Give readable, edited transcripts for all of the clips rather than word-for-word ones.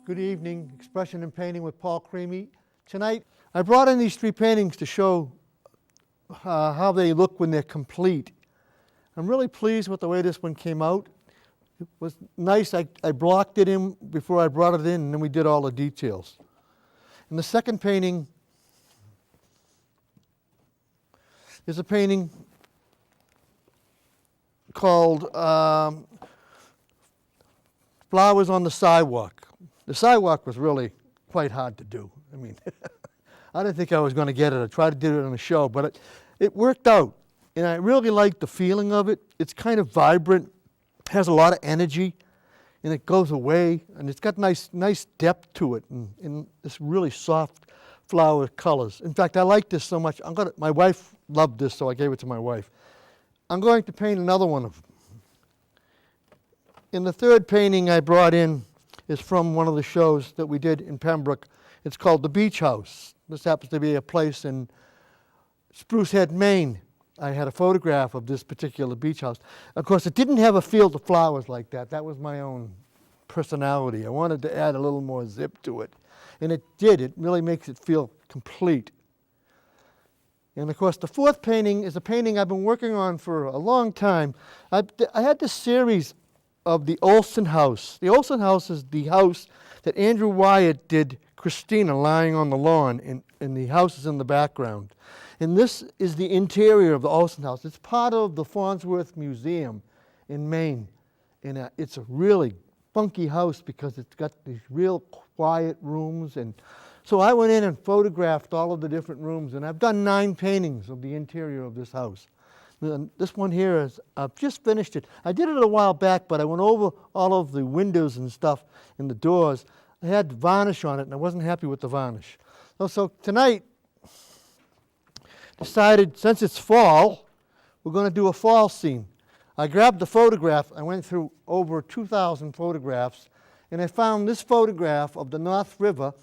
Good evening, Expression and Painting with Paul Crimi. Tonight, I brought in these three paintings to show how they look when they're complete. I'm really pleased with the way this one came out. It was nice. I blocked it in before I brought it in, and then we did all the details. And the second painting is a painting called Flowers on the Sidewalk. The sidewalk was really quite hard to do. I mean, I didn't think I was going to get it. I tried to do it on a show, but it worked out. And I really like the feeling of it. It's kind of vibrant, has a lot of energy, and it goes away, and it's got nice depth to it, and this really soft flower colors. In fact, I like this so much. My wife loved this, so I gave it to my wife. I'm going to paint another one of them. And the third painting I brought in is from one of the shows that we did in Pembroke. It's called The Beach House. This happens to be a place in Sprucehead, Maine. I had a photograph of this particular beach house. Of course, it didn't have a field of flowers like that. That was my own personality. I wanted to add a little more zip to it. And it did. It really makes it feel complete. And of course, the fourth painting is a painting I've been working on for a long time. I had this series of the Olson House. The Olson House is the house that Andrew Wyatt did Christina lying on the lawn, and the house is in the background. And this is the interior of the Olson House. It's part of the Farnsworth Museum in Maine. And it's a really funky house because it's got these real quiet rooms. And so I went in and photographed all of the different rooms, and I've done 9 paintings of the interior of this house. And this one here is, I've just finished it. I did it a while back, but I went over all of the windows and stuff and the doors. I had varnish on it, and I wasn't happy with the varnish. So tonight, decided since it's fall, we're going to do a fall scene. I grabbed the photograph. I went through over 2,000 photographs, and I found this photograph of the North River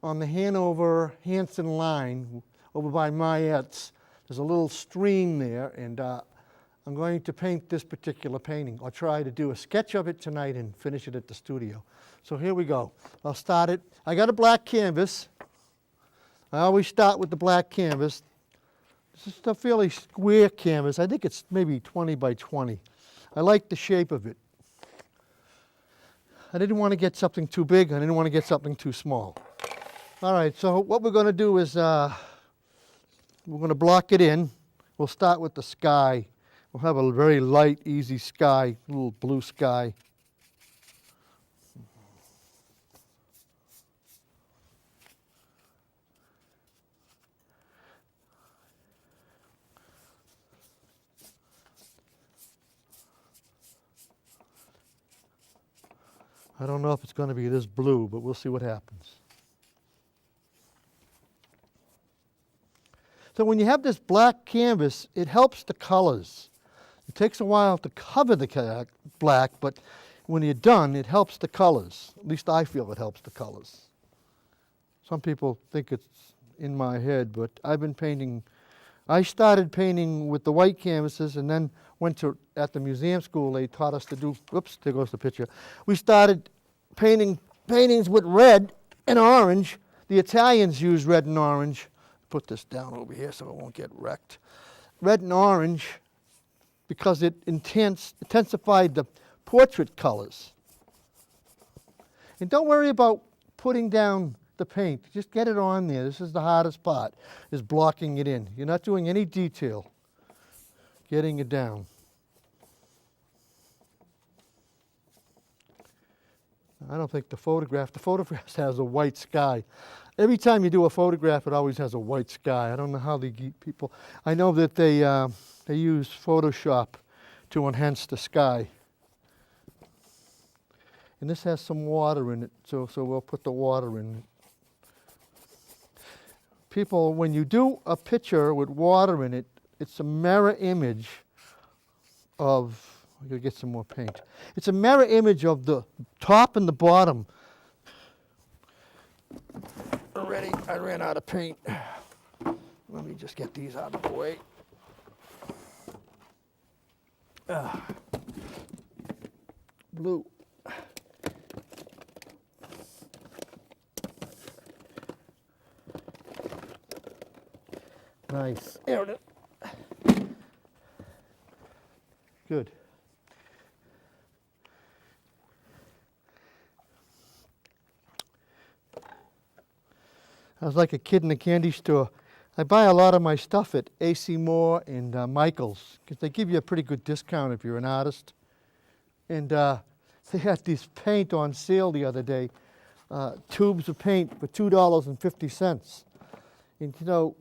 on the Hanover Hanson line over by Myette's. There's a little stream there, and I'm going to paint this particular painting, or try to do a sketch of it tonight and finish it at the studio. So here we go. I'll start it. I got a black canvas. I always start with the black canvas. This is a fairly square canvas. I think it's maybe 20 by 20. I like the shape of it. I didn't want to get something too big. I didn't want to get something too small. All right, so what we're going to do is we're going to block it in. We'll start with the sky. We'll have a very light, easy sky, little blue sky. I don't know if it's going to be this blue, but we'll see what happens. So when you have this black canvas, it helps the colors. It takes a while to cover the black, but when you're done, it helps the colors. At least I feel it helps the colors. Some people think it's in my head, but I've been painting. I started painting with the white canvases and then went to, at the museum school, they taught us to do, whoops, there goes the picture. We started painting paintings with red and orange. The Italians use red and orange. Put this down over here so it won't get wrecked. Red and orange because it intensified the portrait colors. And don't worry about putting down the paint. Just get it on there. This is the hardest part, is blocking it in. You're not doing any detail. Getting it down. I don't think the photograph has a white sky. Every time you do a photograph, it always has a white sky. I don't know how they get people. I know that they use Photoshop to enhance the sky. And this has some water in it, so we'll put the water in. People, when you do a picture with water in it, it's a mirror image of, I'm going to get some more paint. It's a mirror image of the top and the bottom. Already, I ran out of paint. Let me just get these out of the way. Blue. Nice. There it is. Good. I was like a kid in a candy store. I buy a lot of my stuff at A.C. Moore and Michael's because they give you a pretty good discount if you're an artist. And they had this paint on sale the other day, tubes of paint for $2.50. And you know,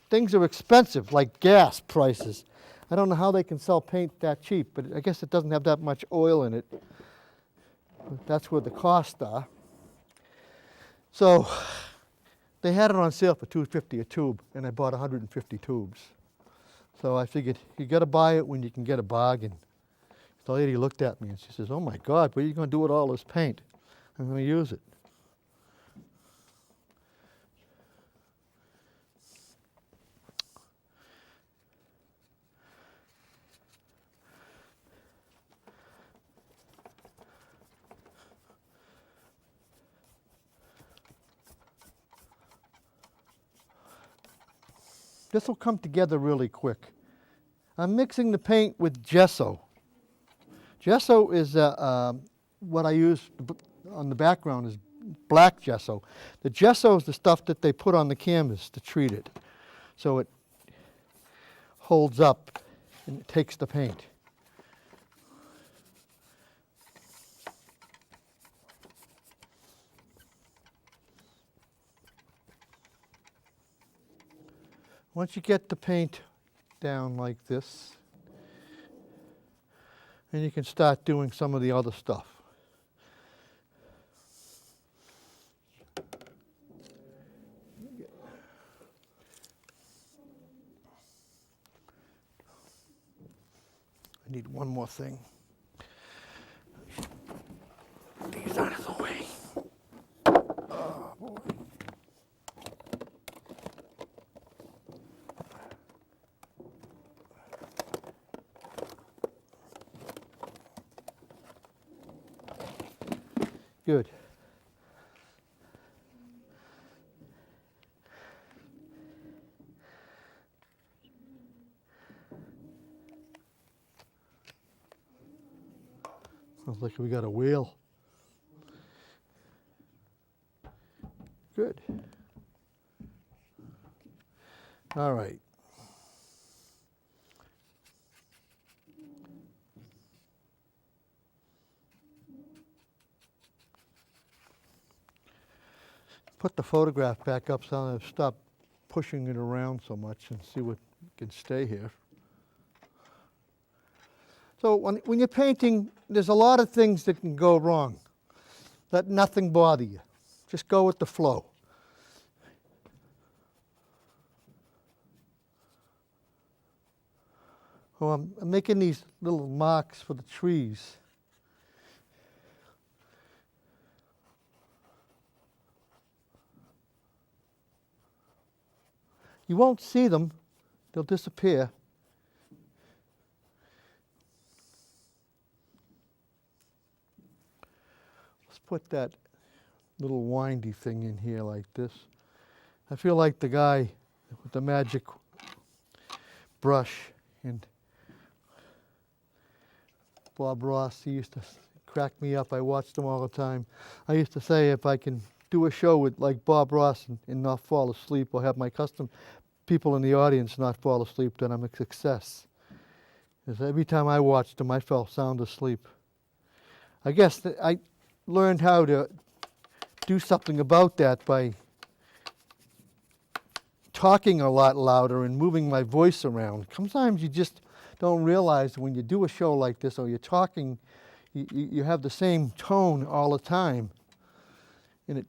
things are expensive, like gas prices. I don't know how they can sell paint that cheap, but I guess it doesn't have that much oil in it. But that's where the costs are. So they had it on sale for $2.50 a tube, and I bought 150 tubes. So I figured you got to buy it when you can get a bargain. The lady looked at me and she says, "Oh my God, what are you going to do with all this paint?" I'm going to use it. This will come together really quick. I'm mixing the paint with gesso. Gesso is what I use on the background is black gesso. The gesso is the stuff that they put on the canvas to treat it. So it holds up and it takes the paint. Once you get the paint down like this, then you can start doing some of the other stuff. I need one more thing. These out of the way. Oh boy. Good. Sounds like we got a wheel. Good. All right. Put the photograph back up so I'll stop pushing it around so much and see what can stay here. So when you're painting, there's a lot of things that can go wrong. Let nothing bother you. Just go with the flow. Well, I'm making these little marks for the trees. You won't see them, they'll disappear. Let's put that little windy thing in here like this. I feel like the guy with the magic brush and Bob Ross, he used to crack me up. I watched him all the time. I used to say if I can do a show with like Bob Ross and not fall asleep, or have my custom people in the audience not fall asleep, then I'm a success. Because every time I watched him, I fell sound asleep. I guess that I learned how to do something about that by talking a lot louder and moving my voice around. Sometimes you just don't realize when you do a show like this, or you're talking, you have the same tone all the time. And it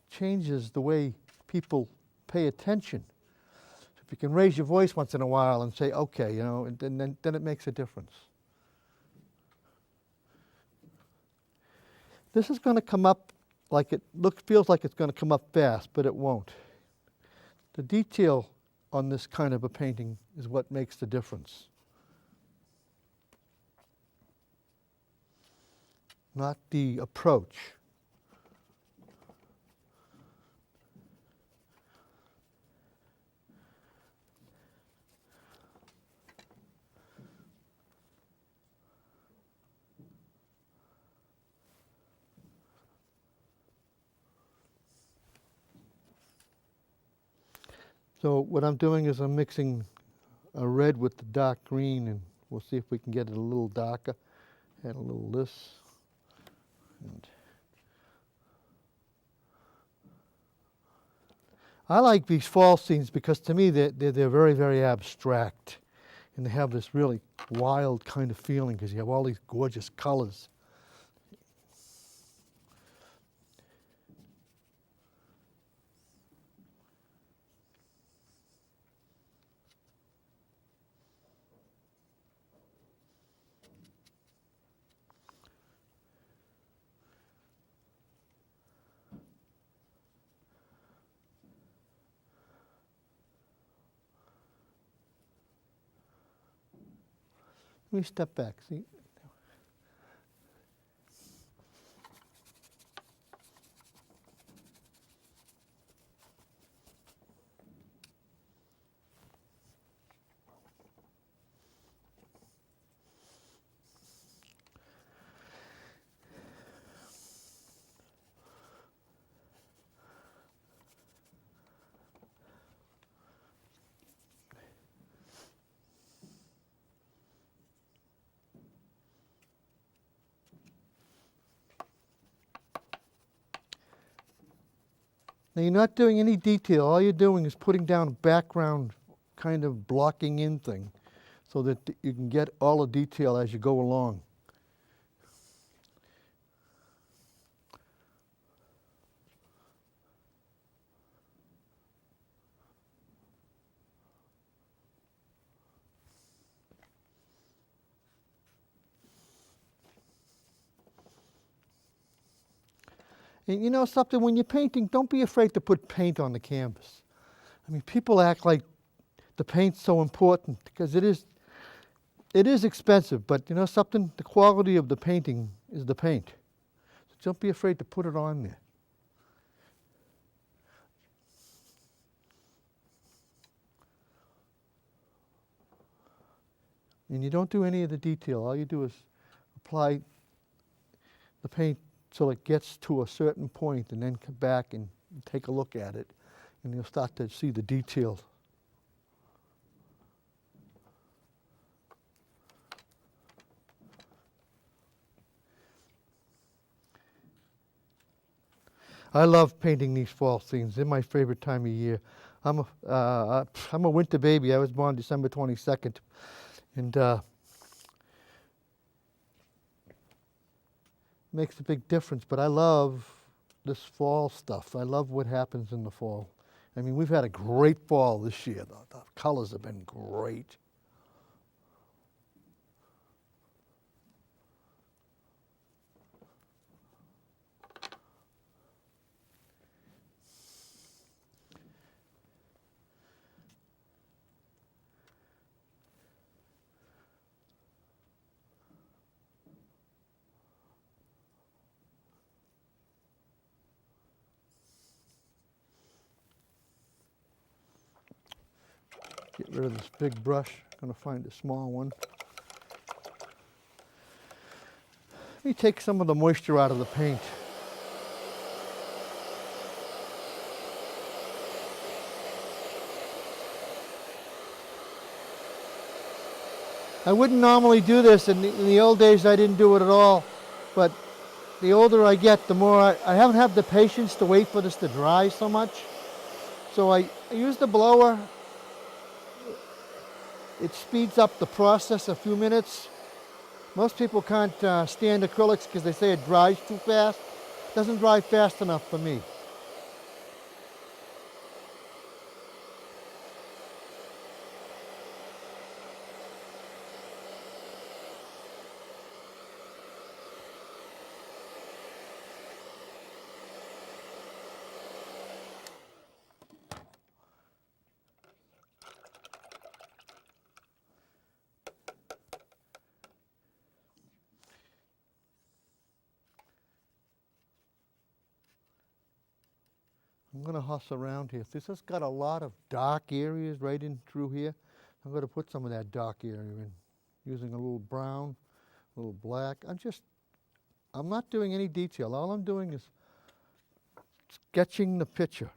changes the way people pay attention. So if you can raise your voice once in a while and say, okay, you know, and then it makes a difference. This is going to come up like feels like it's going to come up fast, but it won't. The detail on this kind of a painting is what makes the difference. Not the approach. So what I'm doing is I'm mixing a red with the dark green, and we'll see if we can get it a little darker. Add a little this. And I like these fall scenes because to me they're very, very abstract. And they have this really wild kind of feeling because you have all these gorgeous colors. Let me step back, see? Now you're not doing any detail. All you're doing is putting down a background kind of blocking in thing so that you can get all the detail as you go along. And you know something, when you're painting, don't be afraid to put paint on the canvas. I mean, people act like the paint's so important because it is expensive, but you know something, the quality of the painting is the paint. So don't be afraid to put it on there. And you don't do any of the detail. All you do is apply the paint so it gets to a certain point and then come back and take a look at it, and you'll start to see the details. I love painting these fall scenes. They're my favorite time of year. I'm a winter baby. I was born December 22nd, and makes a big difference, but I love this fall stuff. I love what happens in the fall. I mean, we've had a great fall this year. The colors have been great. Get rid of this big brush. I'm going to find a small one. Let me take some of the moisture out of the paint. I wouldn't normally do this. In the old days, I didn't do it at all. But the older I get, the more I haven't had the patience to wait for this to dry so much. So I use the blower. It speeds up the process a few minutes. Most people can't stand acrylics because they say it dries too fast. It doesn't dry fast enough for me. I'm going to hustle around here. This has got a lot of dark areas right in through here. I'm going to put some of that dark area in, using a little brown, a little black. I'm not doing any detail. All I'm doing is sketching the picture.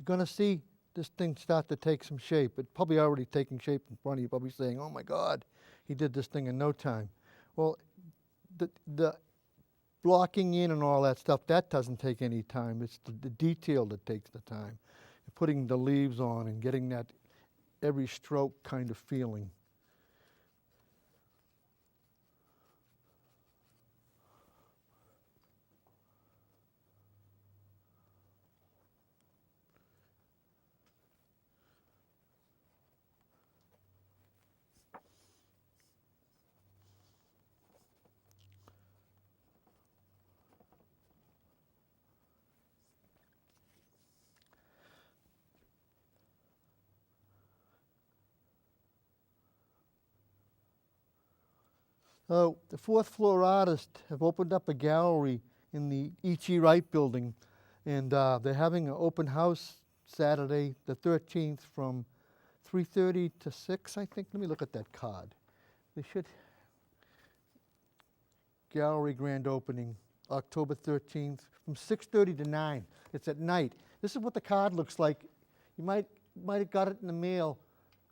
you're going to see this thing start to take some shape. It's probably already taking shape in front of you, probably saying, oh my God, he did this thing in no time. Well, the blocking in and all that stuff, that doesn't take any time. It's the detail that takes the time. Putting the leaves on and getting that every stroke kind of feeling. The fourth floor artists have opened up a gallery in the E.G. Wright building, and they're having an open house Saturday the 13th from 3:30 to 6, I think. Let me look at that card. They should. Gallery grand opening, October 13th from 6:30 to 9. It's at night. This is what the card looks like. You might have got it in the mail.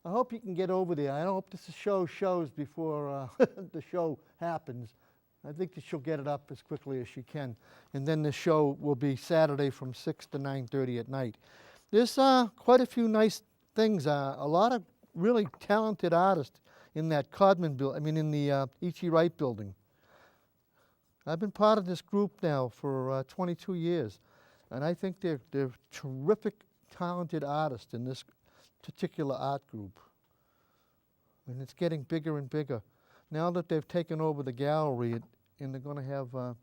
I hope you can get over there. I hope this show shows before the show happens. I think that she'll get it up as quickly as she can. And then the show will be Saturday from 6 to 9:30 at night. There's quite a few nice things. A lot of really talented artists in that in the E.G. Wright building. I've been part of this group now for 22 years. And I think they're terrific, talented artists in this particular art group. And it's getting bigger and bigger. Now that they've taken over the gallery and they're going to have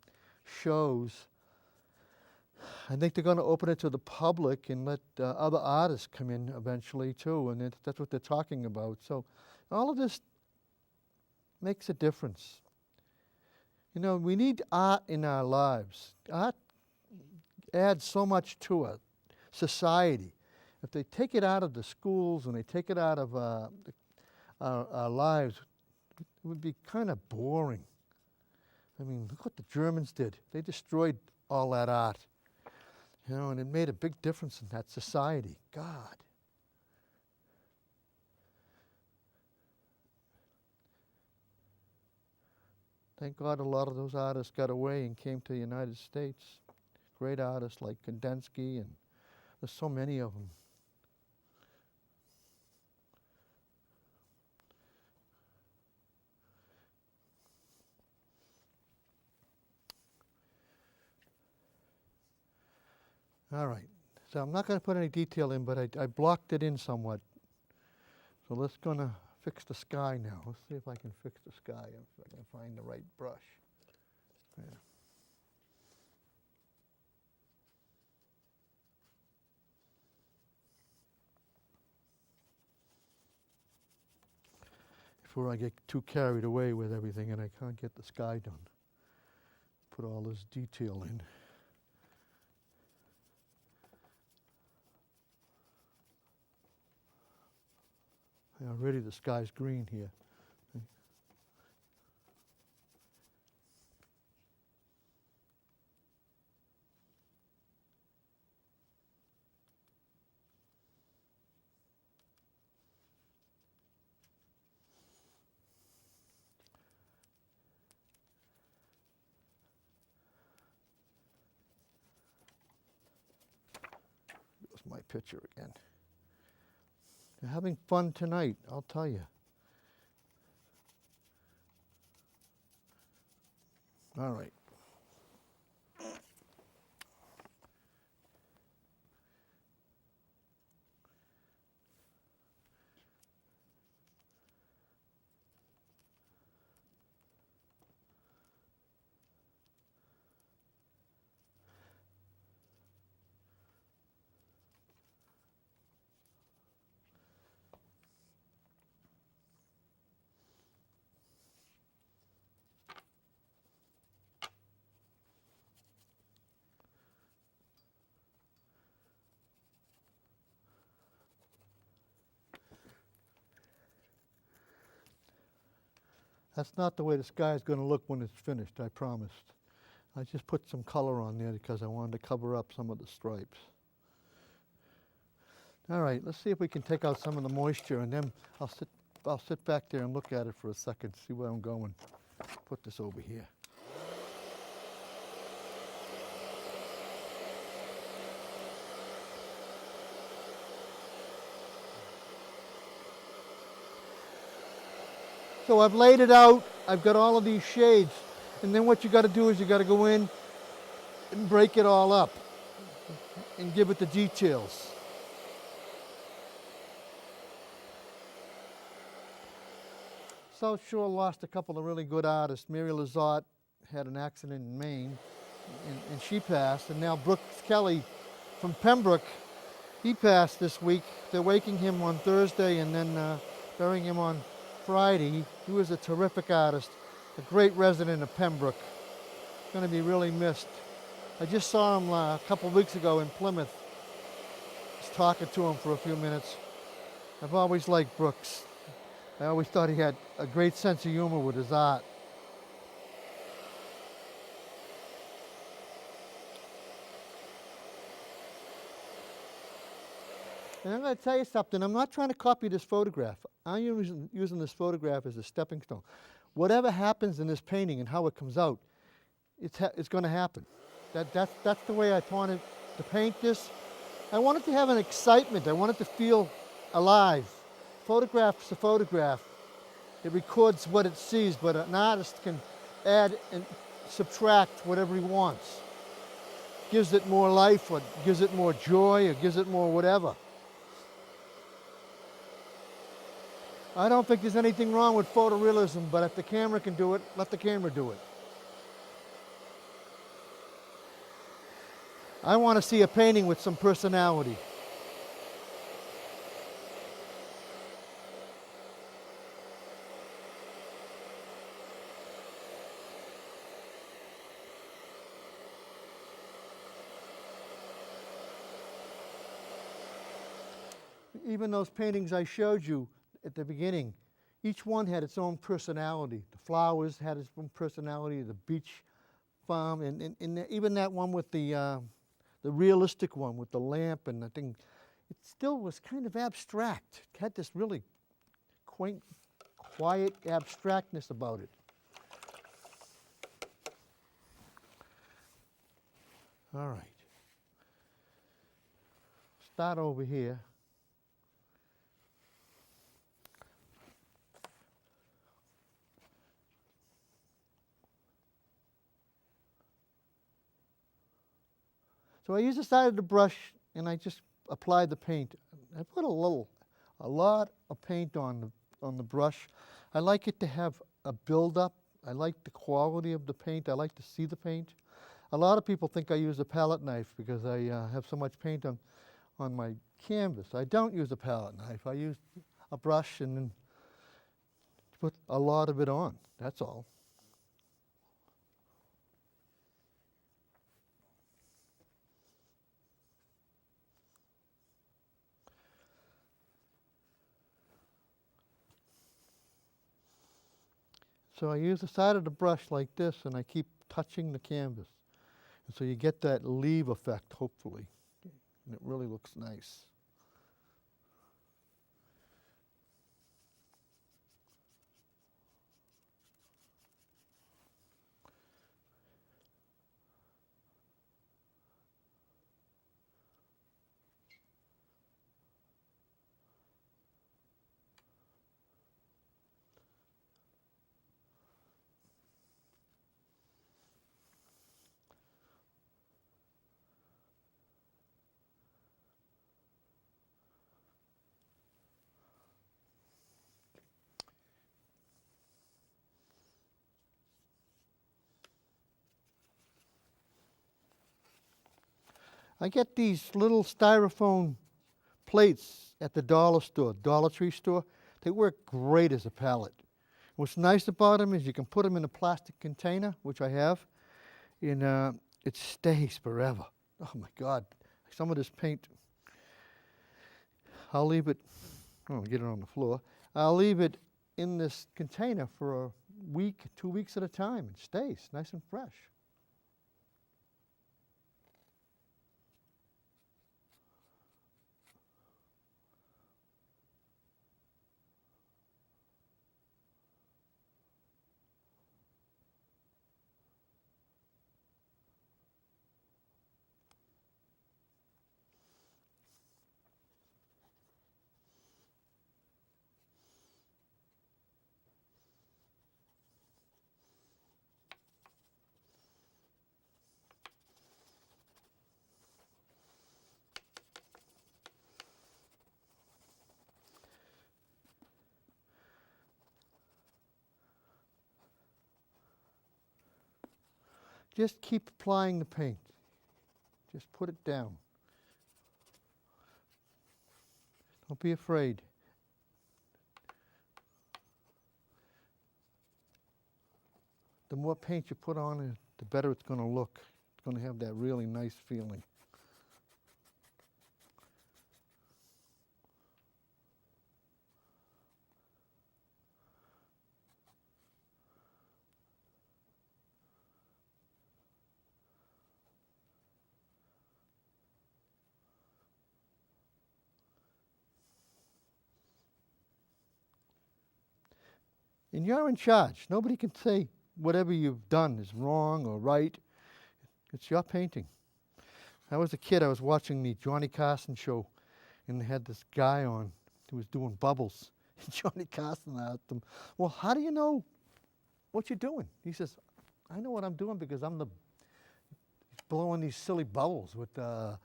shows, I think they're going to open it to the public and let other artists come in eventually too, and that's what they're talking about. So all of this makes a difference. You know, we need art in our lives. Art adds so much to a society. If they take it out of the schools and they take it out of our lives, it would be kind of boring. I mean, look what the Germans did. They destroyed all that art, you know, and it made a big difference in that society. God. Thank God a lot of those artists got away and came to the United States. Great artists like Kandinsky, and there's so many of them. All right, so I'm not going to put any detail in, but I blocked it in somewhat. So let's gonna fix the sky now. Let's see if I can fix the sky, if I can find the right brush. Yeah. Before I get too carried away with everything and I can't get the sky done. Put all this detail in. Already the sky's green here. Here's my picture again. They're having fun tonight, I'll tell you. All right. That's not the way the sky is going to look when it's finished, I promised. I just put some color on there because I wanted to cover up some of the stripes. All right, let's see if we can take out some of the moisture, and then I'll sit back there and look at it for a second, see where I'm going. Put this over here. So I've laid it out, I've got all of these shades, and then what you got to do is you got to go in and break it all up and give it the details. South Shore lost a couple of really good artists. Mary Lazat had an accident in Maine, and she passed. And now Brooks Kelly from Pembroke, he passed this week. They're waking him on Thursday and then burying him on Friday. He was a terrific artist, a great resident of Pembroke. Going to be really missed. I just saw him a couple of weeks ago in Plymouth. I was talking to him for a few minutes. I've always liked Brooks. I always thought he had a great sense of humor with his art. And I'm going to tell you something. I'm not trying to copy this photograph. I'm using this photograph as a stepping stone. Whatever happens in this painting and how it comes out, it's going to happen. That's the way I wanted to paint this. I wanted to have an excitement. I wanted to feel alive. Photograph's a photograph. It records what it sees, but an artist can add and subtract whatever he wants. Gives it more life, or gives it more joy, or gives it more whatever. I don't think there's anything wrong with photorealism, but if the camera can do it, let the camera do it. I want to see a painting with some personality. Even those paintings I showed you at the beginning, each one had its own personality. The flowers had its own personality, the beach farm, and even that one with the realistic one with the lamp and the thing, it still was kind of abstract. It had this really quaint, quiet abstractness about it. All right. Start over here. So I use the side of the brush and I just apply the paint. I put a lot of paint on the brush. I like it to have a build-up. I like the quality of the paint. I like to see the paint. A lot of people think I use a palette knife because I have so much paint on my canvas. I don't use a palette knife. I use a brush and then put a lot of it on. That's all. So I use the side of the brush like this and I keep touching the canvas. And so you get that leave effect, hopefully. And it really looks nice. I get these little styrofoam plates at the dollar store, Dollar Tree store. They work great as a palette. What's nice about them is you can put them in a plastic container, which I have, and it stays forever. Oh my God, some of this paint, I'll leave it, get it on the floor. I'll leave it in this container for a week, 2 weeks at a time. It stays nice and fresh. just keep applying the paint. Just put it down. Don't be afraid. The more paint you put on it, the better it's going to look. It's going to have that really nice feeling. And you're in charge. Nobody can say whatever you've done is wrong or right. It's your painting. I was a kid, I was watching the Johnny Carson show, and they had this guy on who was doing bubbles. And Johnny Carson asked him, well, how do you know what you're doing? He says, I know what I'm doing because I'm blowing these silly bubbles with I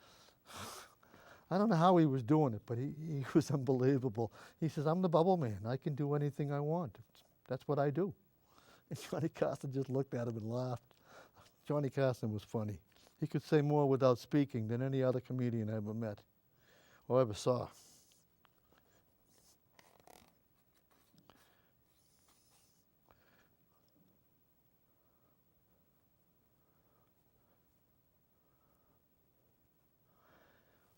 don't know how he was doing it, but he was unbelievable. He says, I'm the bubble man. I can do anything I want. That's what I do. And Johnny Carson just looked at him and laughed. Johnny Carson was funny. He could say more without speaking than any other comedian I ever met or ever saw.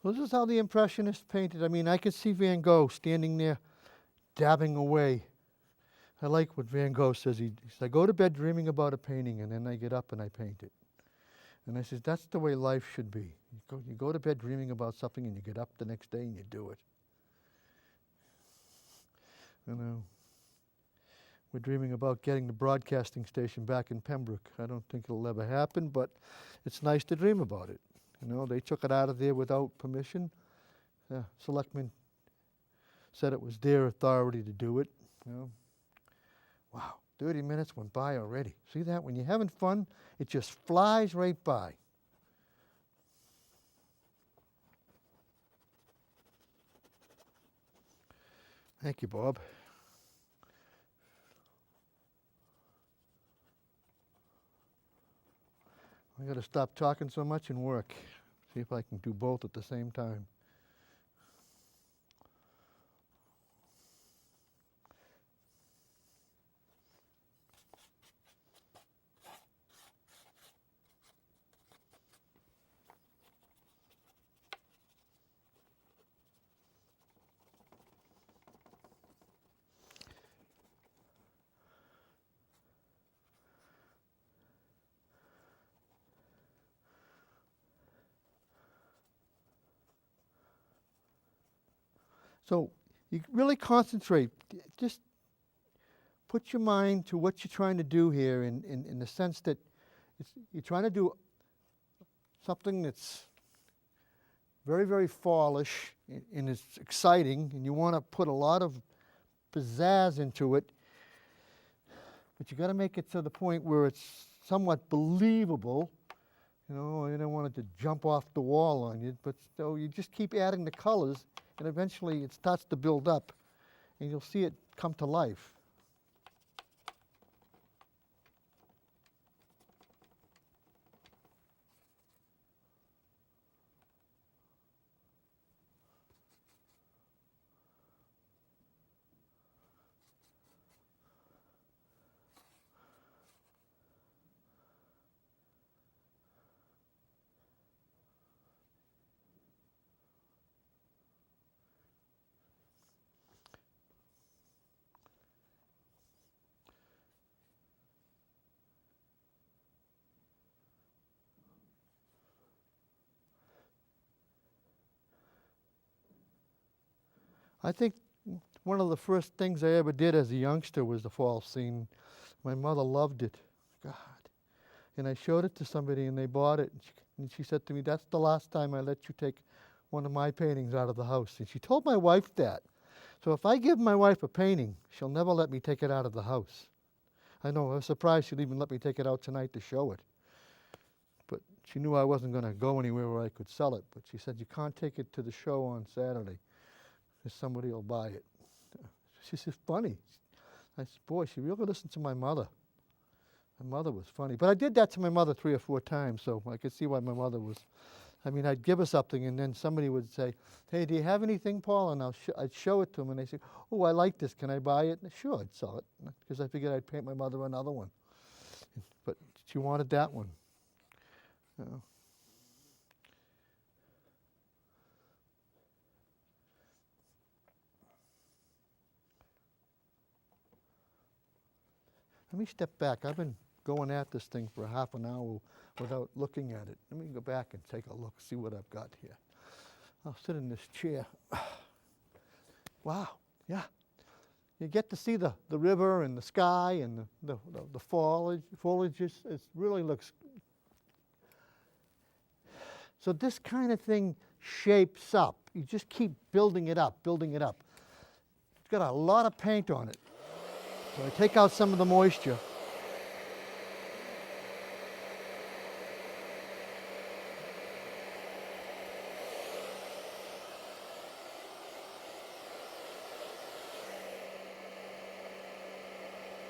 Well, this is how the Impressionists painted. I mean, I could see Van Gogh standing there dabbing away. I like what Van Gogh says. He says, I go to bed dreaming about a painting, and then I get up and I paint it. And I says, that's the way life should be. You go to bed dreaming about something, and you get up the next day and you do it. You know, we're dreaming about getting the broadcasting station back in Pembroke. I don't think it'll ever happen, but it's nice to dream about it. You know, they took it out of there without permission. Selectmen said it was their authority to do it. You know. Wow, 30 minutes went by already. See that? When you're having fun, it just flies right by. Thank you, Bob. I got to stop talking so much and work. See if I can do both at the same time. So you really concentrate. Just put your mind to what you're trying to do here in the sense that you're trying to do something that's very, very fallish and it's exciting, and you want to put a lot of pizzazz into it, but you got to make it to the point where it's somewhat believable. You know, you don't want it to jump off the wall on you, but so you just keep adding the colors, and eventually it starts to build up, and you'll see it come to life. I think one of the first things I ever did as a youngster was the fall scene. My mother loved it. God. And I showed it to somebody and they bought it. And she said to me, that's the last time I let you take one of my paintings out of the house. And she told my wife that. So if I give my wife a painting, she'll never let me take it out of the house. I know, I was surprised she'd even let me take it out tonight to show it. But she knew I wasn't going to go anywhere where I could sell it. But she said, you can't take it to the show on Saturday. Somebody will buy it. She said, funny. I said, boy, she really listened to my mother. My mother was funny. But I did that to my mother 3 or 4 times, so I could see why my mother was. I mean, I'd give her something, and then somebody would say, hey, do you have anything, Paul? And I'd show it to them, and they'd say, oh, I like this. Can I buy it? And sure, I'd sell it, because I figured I'd paint my mother another one. But she wanted that one. You know. Let me step back. I've been going at this thing for a half an hour without looking at it. Let me go back and take a look, see what I've got here. I'll sit in this chair. Wow, yeah. You get to see the river and the sky and the foliage. It really looks. So this kind of thing shapes up. You just keep building it up, building it up. It's got a lot of paint on it. So I take out some of the moisture.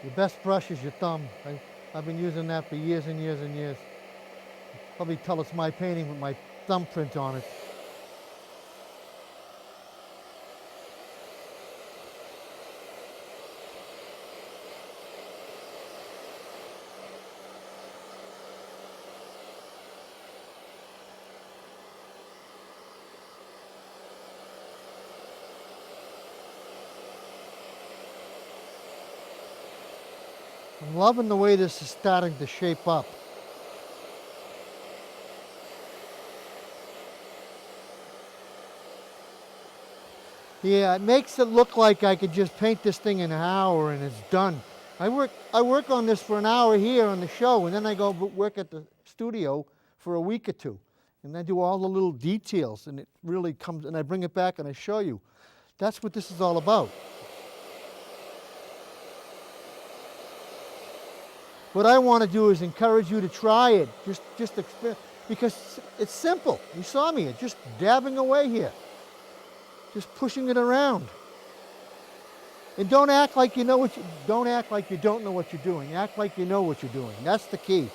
Your best brush is your thumb. I've been using that for years and years and years. Probably tell it's my painting with my thumbprint on it. I'm loving the way this is starting to shape up. Yeah, it makes it look like I could just paint this thing in an hour and it's done. I work on this for an hour here on the show, and then I go work at the studio for a week or two. And I do all the little details, and it really comes, and I bring it back and I show you. That's what this is all about. What I want to do is encourage you to try it, just experience, because it's simple. You saw me, just dabbing away here, just pushing it around. And don't act like you know don't act like you don't know what you're doing. Act like you know what you're doing. That's the key.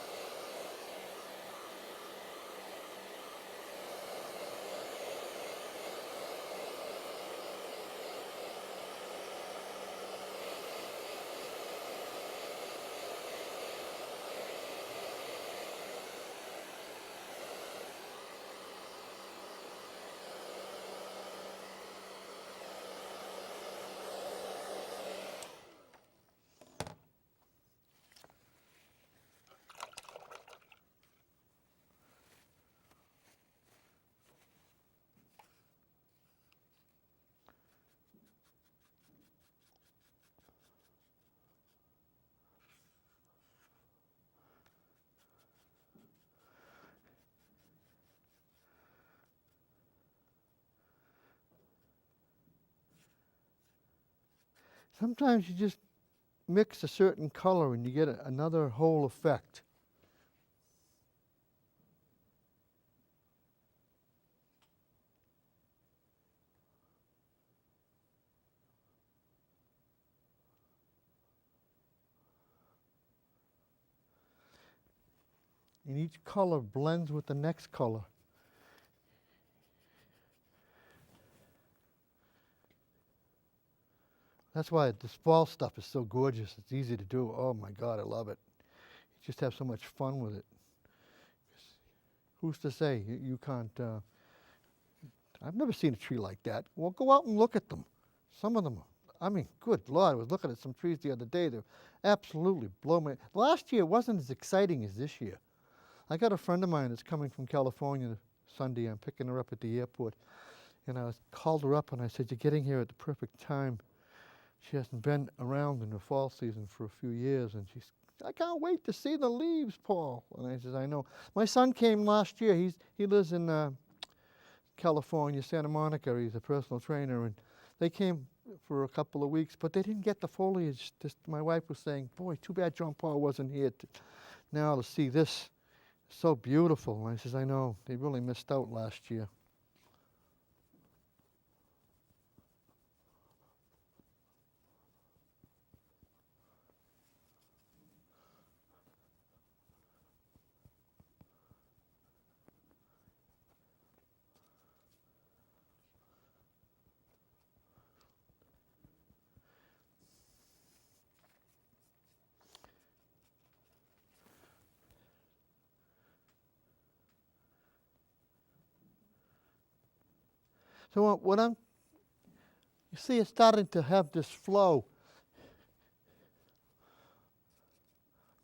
Sometimes you just mix a certain color and you get another whole effect. And each color blends with the next color. That's why this fall stuff is so gorgeous. It's easy to do. Oh my God, I love it. You just have so much fun with it. Who's to say you can't? I've never seen a tree like that. Well, go out and look at them. Some of them, I mean, good Lord, I was looking at some trees the other day. They're absolutely blowing me. Last year wasn't as exciting as this year. I got a friend of mine that's coming from California Sunday. I'm picking her up at the airport. And I called her up and I said, you're getting here at the perfect time. She hasn't been around in the fall season for a few years, and she's, I can't wait to see the leaves, Paul. And I said, I know. My son came last year. He lives in California, Santa Monica. He's a personal trainer, and they came for a couple of weeks, but they didn't get the foliage. My wife was saying, boy, too bad John Paul wasn't here now to see this. So beautiful. And I says, I know. They really missed out last year. So you see it's starting to have this flow.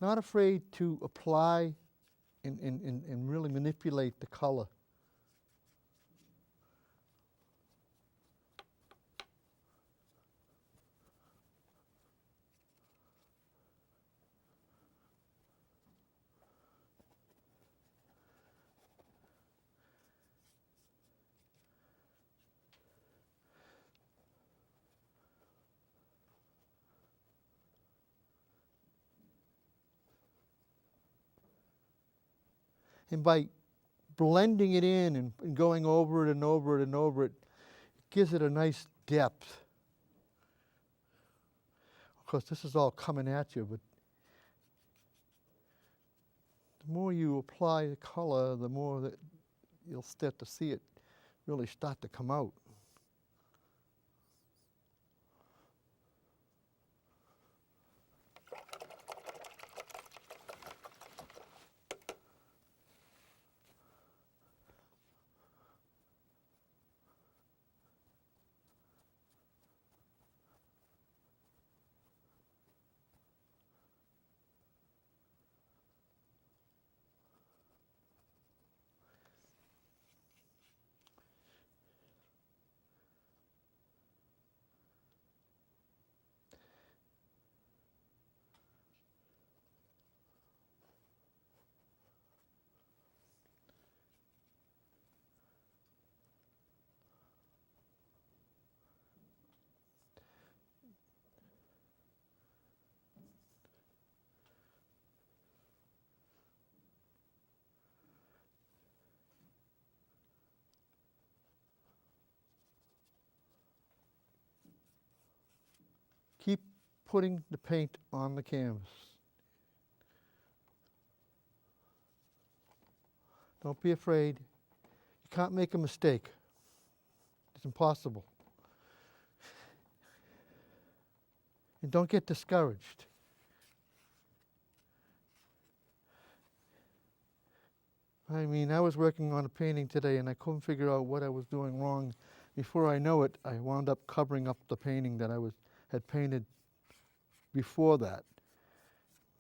Not afraid to apply and really manipulate the color. And by blending it in and going over it and over it and over it, it gives it a nice depth. Of course, this is all coming at you, but the more you apply the color, the more that you'll start to see it really start to come out. Keep putting the paint on the canvas. Don't be afraid. You can't make a mistake. It's impossible. And don't get discouraged. I mean, I was working on a painting today and I couldn't figure out what I was doing wrong. Before I know it, I wound up covering up the painting that I had painted before that.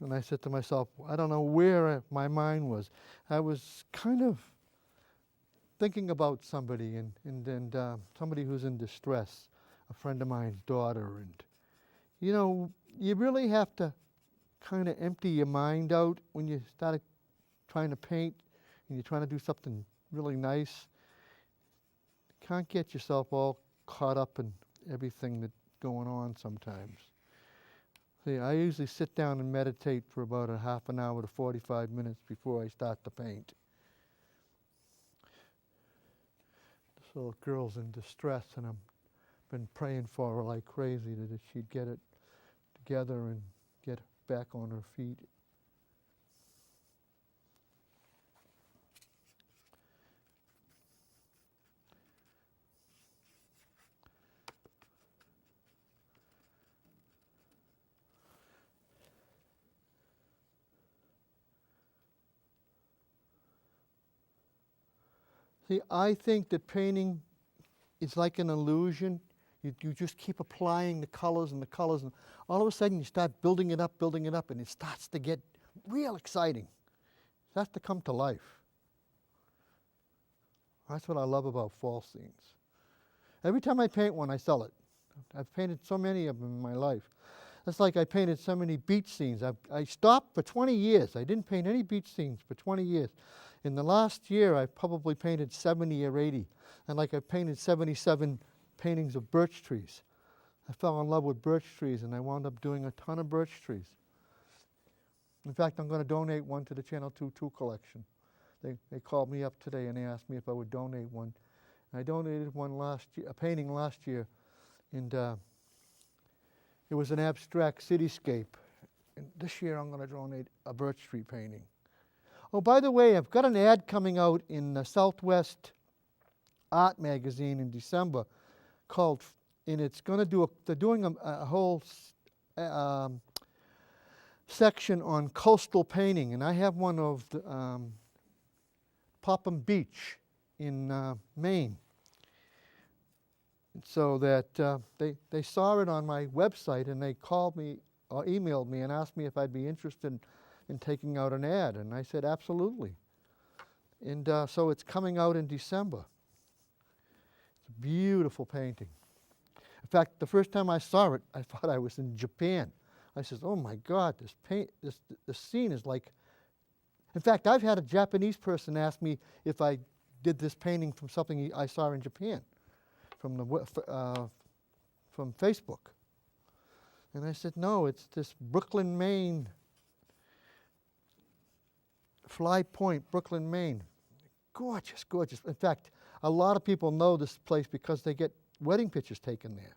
And I said to myself, I don't know where my mind was. I was kind of thinking about somebody and somebody who's in distress, a friend of mine's daughter. And, you know, you really have to kind of empty your mind out when you start trying to paint and you're trying to do something really nice. You can't get yourself all caught up in everything that's going on sometimes. See, I usually sit down and meditate for about a half an hour to 45 minutes before I start to paint. This little girl's in distress, and I've been praying for her like crazy that she'd get it together and get back on her feet. See, I think that painting is like an illusion. You just keep applying the colors, and all of a sudden you start building it up, and it starts to get real exciting. It starts to come to life. That's what I love about fall scenes. Every time I paint one, I sell it. I've painted so many of them in my life. It's like I painted so many beach scenes. I stopped for 20 years. I didn't paint any beach scenes for 20 years. In the last year, I probably painted 70 or 80. And like I painted 77 paintings of birch trees. I fell in love with birch trees, and I wound up doing a ton of birch trees. In fact, I'm going to donate one to the Channel 2 collection. They called me up today and they asked me if I would donate one. I donated one last year, a painting last year, and it was an abstract cityscape. And this year I'm going to donate a birch tree painting. Oh, by the way, I've got an ad coming out in the Southwest Art Magazine in December called, and it's going to do, they're doing a whole section on coastal painting, and I have one of the Popham Beach in Maine. so that they saw it on my website and they called me or emailed me and asked me if I'd be interested in taking out an ad, and I said absolutely. And so it's coming out in December. It's a beautiful painting. In fact, the first time I saw it, I thought I was in Japan. I said, "Oh my God, this scene is like." In fact, I've had a Japanese person ask me if I did this painting from something I saw in Japan, from Facebook. And I said, "No, it's this Brooklyn, Maine, Fly Point, Brooklyn, Maine. Gorgeous, gorgeous. In fact, a lot of people know this place because they get wedding pictures taken there.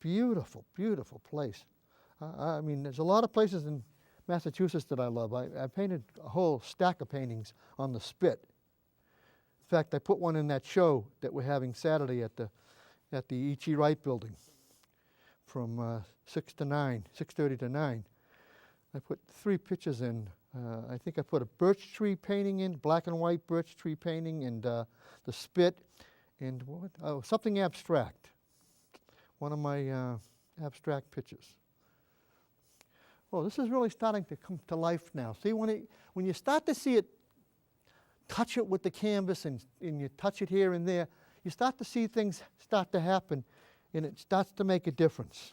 Beautiful, beautiful place. I mean, there's a lot of places in Massachusetts that I love. I painted a whole stack of paintings on the Spit. In fact, I put one in that show that we're having Saturday at the E.G. Wright building from 6:30 to 9. I put 3 pictures in. I think I put a birch tree painting in, black and white birch tree painting, and the Spit, and something abstract. One of my abstract pictures. Oh, this is really starting to come to life now. See, when you start to see it, touch it with the canvas and you touch it here and there, you start to see things start to happen, and it starts to make a difference.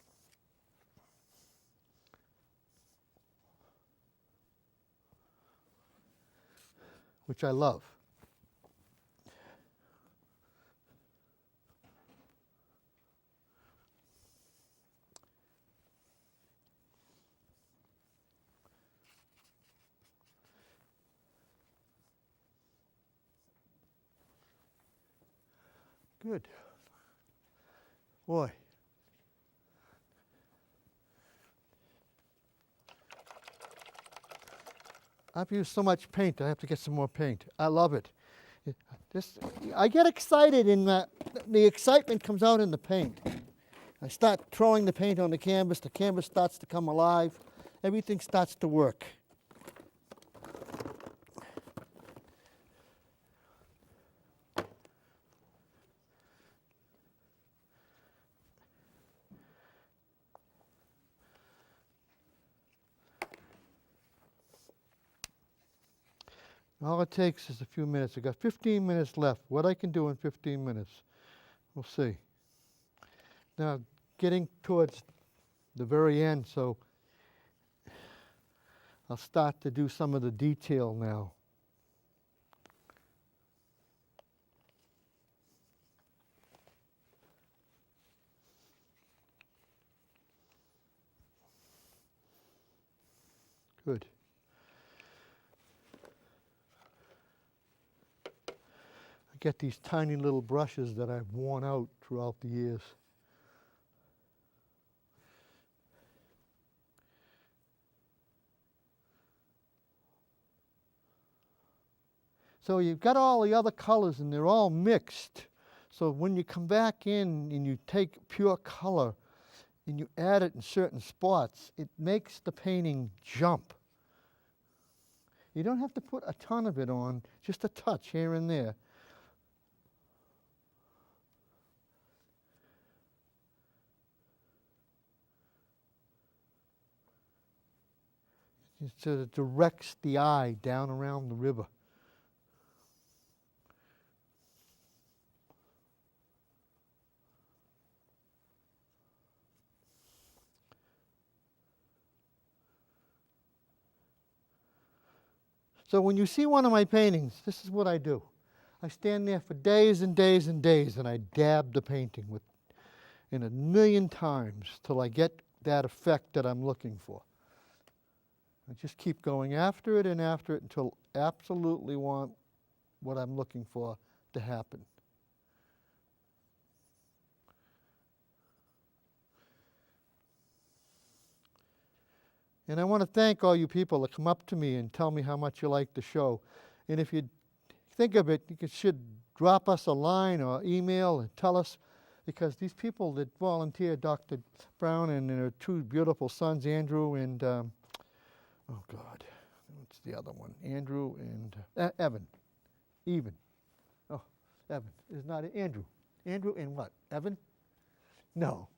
Which I love. Good. Boy. I've used so much paint, I have to get some more paint. I love it. I get excited in the excitement comes out in the paint. I start throwing the paint on the canvas starts to come alive, everything starts to work. All it takes is a few minutes. I've got 15 minutes left. What I can do in 15 minutes, we'll see. Now, getting towards the very end, so I'll start to do some of the detail now. Good. I get these tiny little brushes that I've worn out throughout the years. So you've got all the other colors and they're all mixed. So when you come back in and you take pure color and you add it in certain spots, it makes the painting jump. You don't have to put a ton of it on, just a touch here and there. It sort of directs the eye down around the river. So when you see one of my paintings, this is what I do. I stand there for days and days and days and I dab the painting in 1,000,000 times till I get that effect that I'm looking for. I just keep going after it until I absolutely want what I'm looking for to happen. And I want to thank all you people that come up to me and tell me how much you like the show. And if you think of it, you should drop us a line or email and tell us, because these people that volunteer, Dr. Brown and her 2 beautiful sons, Andrew and, oh God, what's the other one? Andrew and Evan. Evan. It's not Andrew. Andrew and what? Evan? No.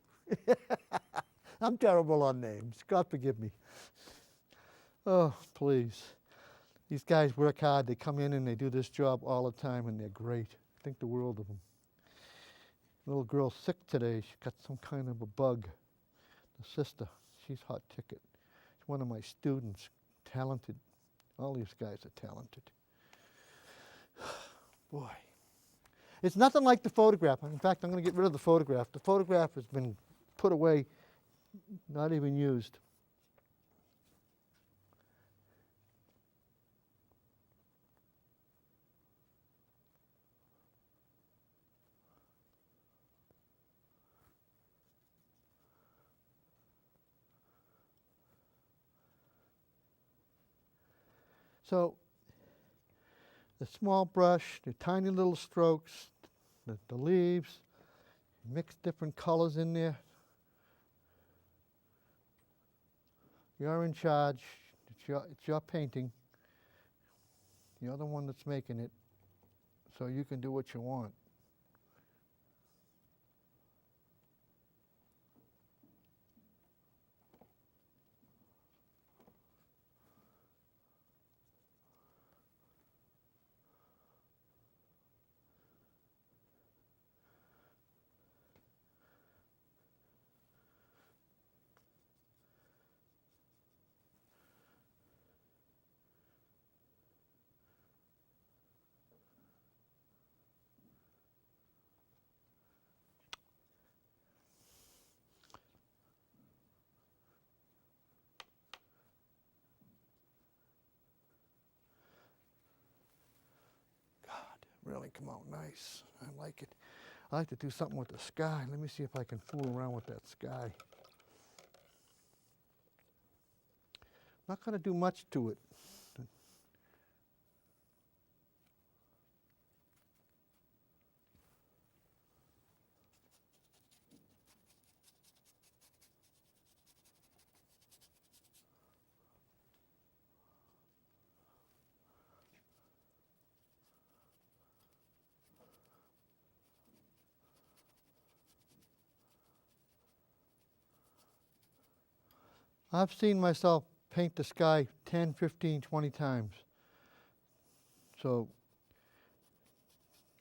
I'm terrible on names. God forgive me. Oh, please. These guys work hard. They come in and they do this job all the time, and they're great. I think the world of them. Little girl's sick today. She got some kind of a bug. The sister, she's hot ticket. She's one of my students. Talented. All these guys are talented. Boy. It's nothing like the photograph. In fact, I'm going to get rid of the photograph. The photograph has been put away, not even used. So, the small brush, the tiny little strokes, the leaves, mix different colors in there. You're in charge. It's your painting. You're the one that's making it, so you can do what you want. Really come out nice. I like it. I like to do something with the sky. Let me see if I can fool around with that sky. Not going to do much to it. I've seen myself paint the sky 10, 15, 20 times. So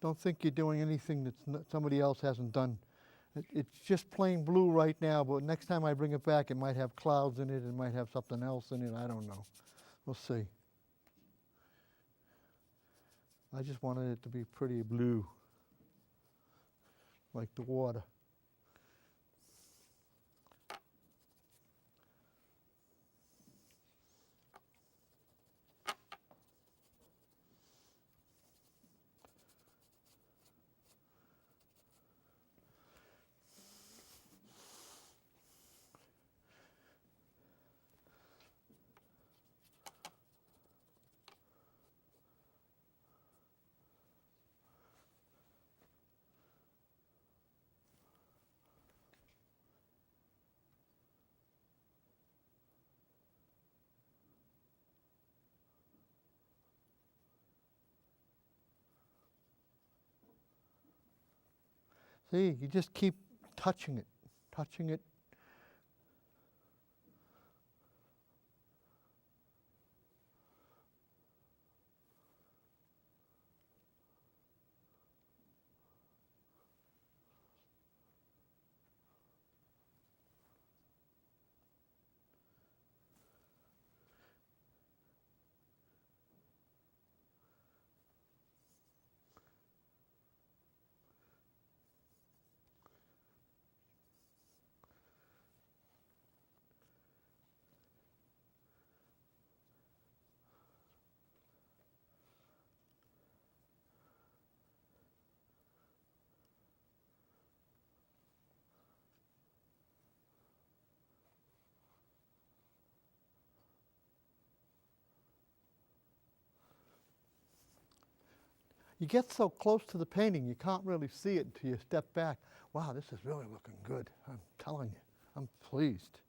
don't think you're doing anything that somebody else hasn't done. It's just plain blue right now, but next time I bring it back, it might have clouds in it, it might have something else in it, I don't know. We'll see. I just wanted it to be pretty blue, like the water. See, you just keep touching it, touching it. You get so close to the painting, you can't really see it until you step back. Wow, this is really looking good. I'm telling you, I'm pleased.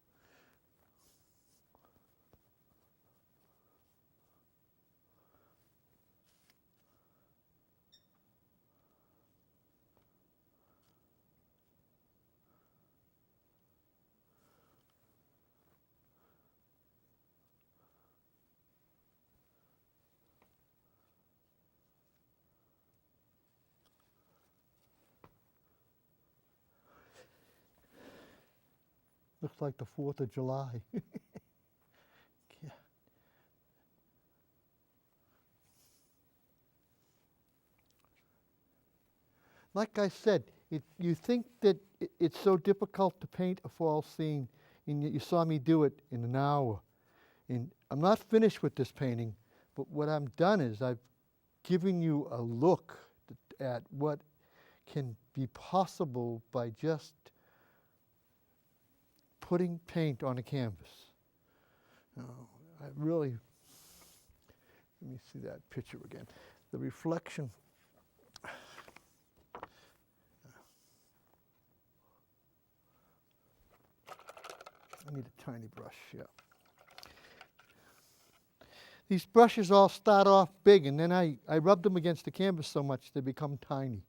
Looks like the 4th of July. Yeah. Like I said, you think that it's so difficult to paint a fall scene, and yet you saw me do it in an hour. And I'm not finished with this painting, but what I've done is I've given you a look at what can be possible by just putting paint on a canvas. I really, let me see that picture again. The reflection. I need a tiny brush, yeah. These brushes all start off big, and then I rub them against the canvas so much they become tiny.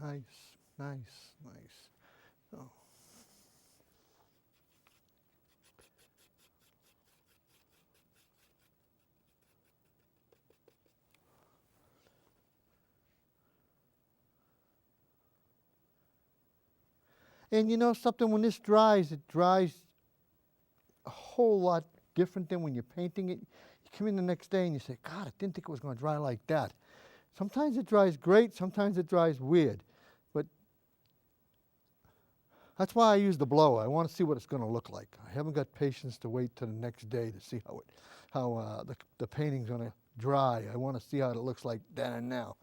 Nice, nice, nice. Oh. And you know something, when this dries, it dries a whole lot different than when you're painting it. You come in the next day and you say, God, I didn't think it was going to dry like that. Sometimes it dries great, sometimes it dries weird. But that's why I use the blower. I want to see what it's going to look like. I haven't got patience to wait till the next day to see how the painting's going to dry. I want to see how it looks like then and now,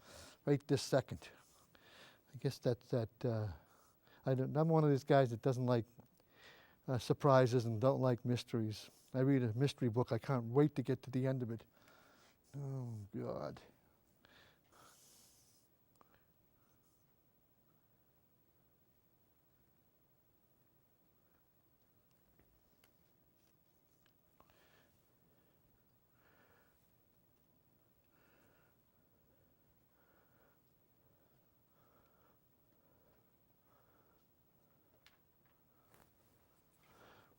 right this second. I guess that's that. I'm one of these guys that doesn't like surprises and don't like mysteries. I read a mystery book. I can't wait to get to the end of it. Oh, God.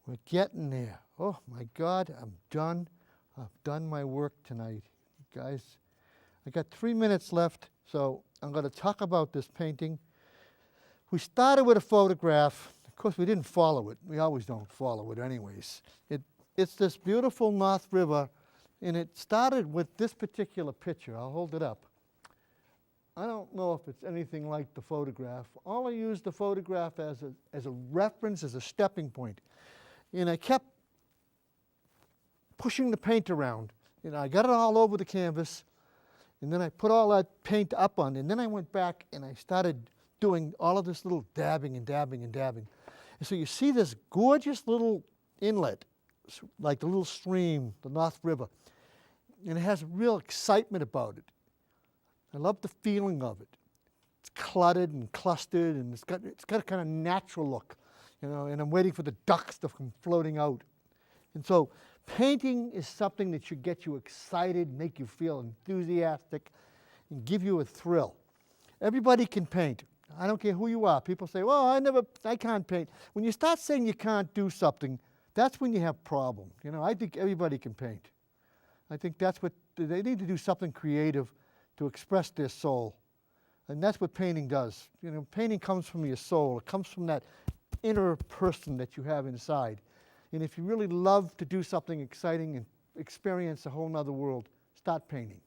We're getting there. Oh, my God, I'm done. I've done my work tonight. Guys, I got 3 minutes left, so I'm going to talk about this painting. We started with a photograph. Of course, we didn't follow it. We always don't follow it anyways. It's this beautiful North River, and it started with this particular picture. I'll hold it up. I don't know if it's anything like the photograph. All I used the photograph as a reference, as a stepping point. And I kept pushing the paint around. And I got it all over the canvas, and then I put all that paint up on, and then I went back and I started doing all of this little dabbing and dabbing and dabbing. And so you see this gorgeous little inlet, like the little stream, the North River, and it has real excitement about it. I love the feeling of it. It's cluttered and clustered, and it's got a kind of natural look. You know, and I'm waiting for the ducks to come floating out. And so painting is something that should get you excited, make you feel enthusiastic, and give you a thrill. Everybody can paint. I don't care who you are. People say, well, I can't paint. When you start saying you can't do something, that's when you have problems. You know, I think everybody can paint. I think that's what, they need to do something creative to express their soul. And that's what painting does. You know, painting comes from your soul. It comes from that inner person that you have inside. And if you really love to do something exciting and experience a whole nother world, start painting.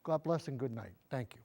God bless and good night. Thank you.